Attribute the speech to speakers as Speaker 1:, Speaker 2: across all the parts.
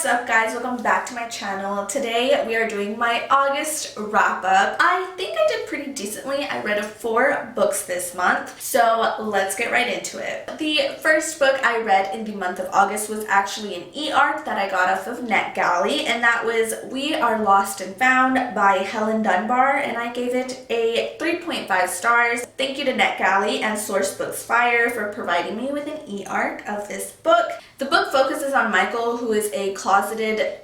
Speaker 1: What's up guys, welcome back to my channel. Today we are doing my August wrap up. I think I did pretty decently. I read 4 books this month, so let's get right into it. The first book I read in the month of August was actually an e-arc that I got off of NetGalley, and that was We Are Lost and Found by Helen Dunbar, and I gave it a 3.5 stars. Thank you to NetGalley and Sourcebooks Fire for providing me with an e-arc of this book. The book focuses on Michael, who is a closeted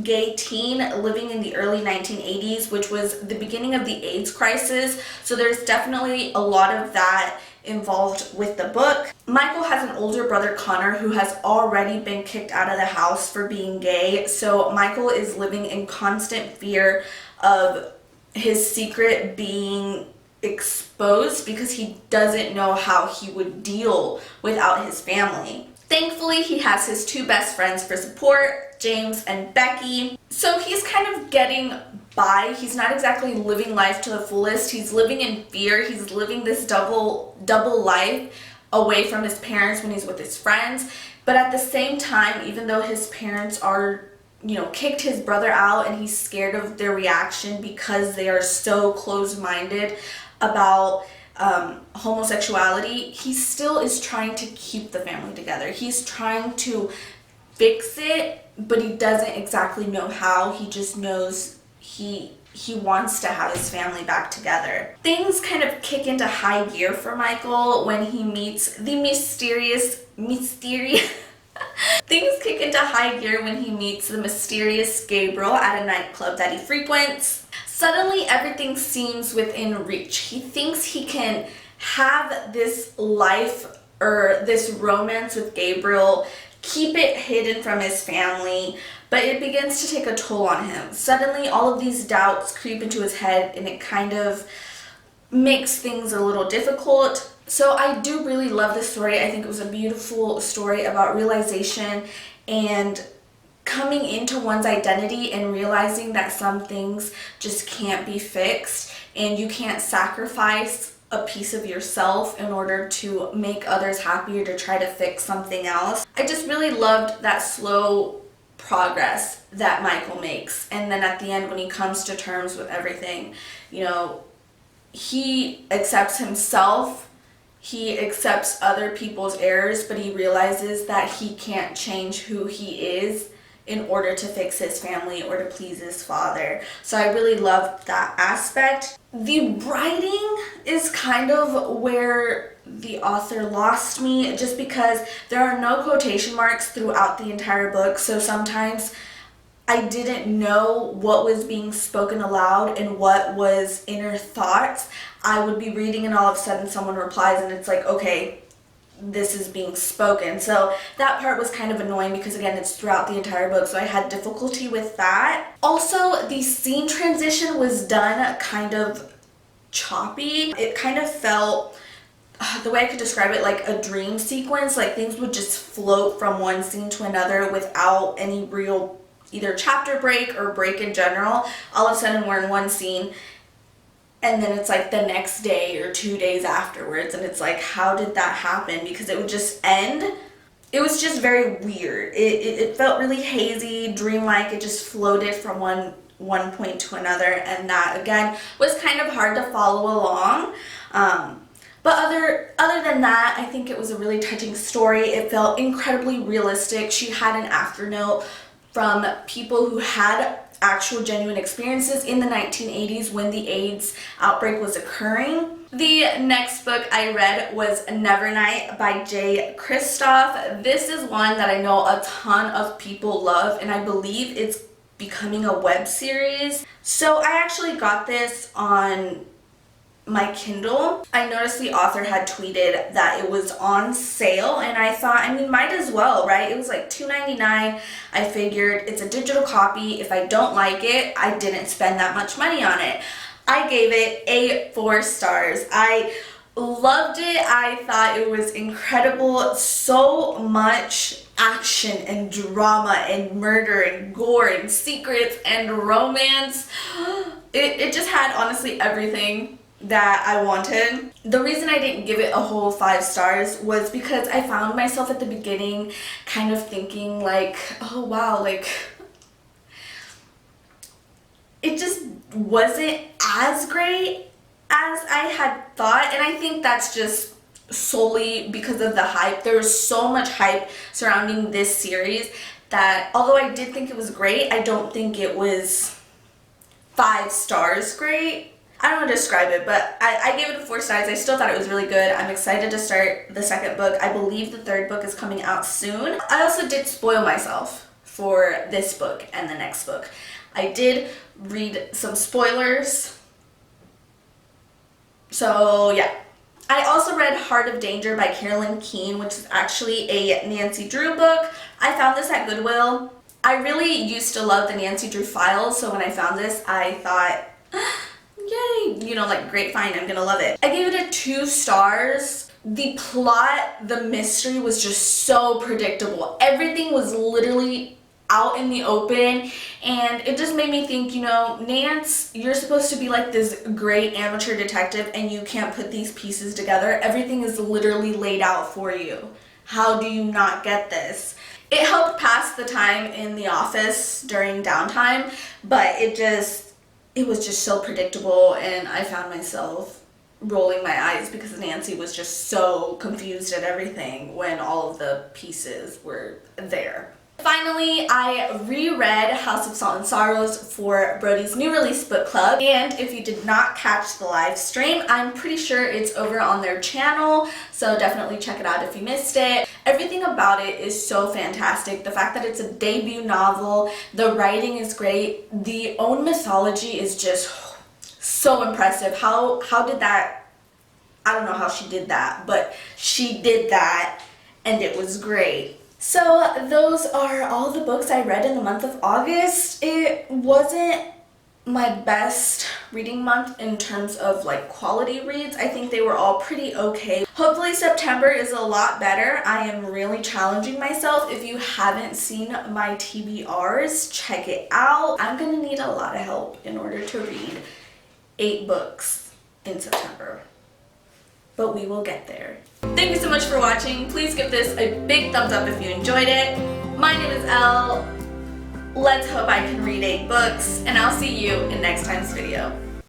Speaker 1: gay teen living in the early 1980s, which was the beginning of the AIDS crisis. So there's definitely a lot of that involved with the book. Michael has an older brother, Connor, who has already been kicked out of the house for being gay. So Michael is living in constant fear of his secret being exposed because he doesn't know how he would deal without his family. Thankfully, he has his 2 best friends for support, James and Becky. So he's kind of getting by. He's not exactly living life to the fullest. He's living in fear. He's living this double life away from his parents when he's with his friends. But at the same time, even though his parents are, kicked his brother out and he's scared of their reaction because they are so closed-minded about homosexuality, he still is trying to keep the family together. He's trying to fix it, but he doesn't exactly know how. He just knows he wants to have his family back together. Things kind of kick into high gear for Michael when he meets the mysterious Things kick into high gear when he meets the mysterious Gabriel at a nightclub that he frequents. Suddenly, everything seems within reach. He thinks he can have this life or this romance with Gabriel, keep it hidden from his family, but it begins to take a toll on him. Suddenly, all of these doubts creep into his head, and it kind of makes things a little difficult. So I do really love this story. I think it was a beautiful story about realization and coming into one's identity and realizing that some things just can't be fixed and you can't sacrifice a piece of yourself in order to make others happy or to try to fix something else. I just really loved that slow progress that Michael makes, and then at the end when he comes to terms with everything, he accepts himself, he accepts other people's errors, but he realizes that he can't change who he is in order to fix his family or to please his father. So I really loved that aspect. The writing is kind of where the author lost me, just because there are no quotation marks throughout the entire book. So sometimes I didn't know what was being spoken aloud and what was inner thoughts. I would be reading and all of a sudden someone replies and it's like, okay, this is being spoken. So that part was kind of annoying because again, it's throughout the entire book, so I had difficulty with that. Also, the scene transition was done kind of choppy. It kind of felt, the way I could describe it, like a dream sequence. Like things would just float from one scene to another without any real either chapter break or break in general. All of a sudden we're in one scene and then it's like the next day or 2 days afterwards, and it's like, how did that happen? Because it would just end. It was just very weird. It felt really hazy, dreamlike. It just floated from one point to another, and that again was kind of hard to follow along. But other than that, I think it was a really touching story. It felt incredibly realistic. She had an afternote from people who had actual genuine experiences in the 1980s when the AIDS outbreak was occurring. The next book I read was Nevernight by Jay Kristoff. This is one that I know a ton of people love, and I believe it's becoming a web series. So I actually got this on my Kindle. I noticed the author had tweeted that it was on sale, and I thought, might as well, right? It was like $2.99. I figured it's a digital copy. If I don't like it, I didn't spend that much money on it. I gave it 4 stars. I loved it. I thought it was incredible. So much action and drama and murder and gore and secrets and romance. It just had honestly everything that I wanted. The reason I didn't give it a whole 5 stars was because I found myself at the beginning kind of thinking like, oh wow, like it just wasn't as great as I had thought, and I think that's just solely because of the hype. There was so much hype surrounding this series that although I did think it was great, I don't think it was 5 stars great. I don't know how to describe it, but I gave it 4 stars. I still thought it was really good. I'm excited to start the 2nd book. I believe the 3rd book is coming out soon. I also did spoil myself for this book and the next book. I did read some spoilers. So yeah. I also read Heart of Danger by Carolyn Keene, which is actually a Nancy Drew book. I found this at Goodwill. I really used to love the Nancy Drew files, so when I found this, I thought, yay, you know, like great find, I'm gonna love it. I gave it a 2 stars. The plot, the mystery was just so predictable. Everything was literally out in the open, and it just made me think, you know, Nance, you're supposed to be like this great amateur detective and you can't put these pieces together. Everything is literally laid out for you. How do you not get this? It helped pass the time in the office during downtime, but it was just so predictable, and I found myself rolling my eyes because Nancy was just so confused at everything when all of the pieces were there. Finally, I reread House of Salt and Sorrows for Brody's new release book club, and if you did not catch the live stream, I'm pretty sure it's over on their channel, so definitely check it out if you missed it. Everything about it is so fantastic. The fact that it's a debut novel, the writing is great, the own mythology is just so impressive. How did that, I don't know how she did that, but she did that and it was great. So those are all the books I read in the month of August. It wasn't my best reading month in terms of like quality reads. I think they were all pretty okay. Hopefully September is a lot better. I am really challenging myself. If you haven't seen my TBRs, check it out. I'm gonna need a lot of help in order to read 8 books in September. But we will get there. Thank you so much for watching. Please give this a big thumbs up if you enjoyed it. My name is Elle. Let's hope I can read 8 books, and I'll see you in next time's video.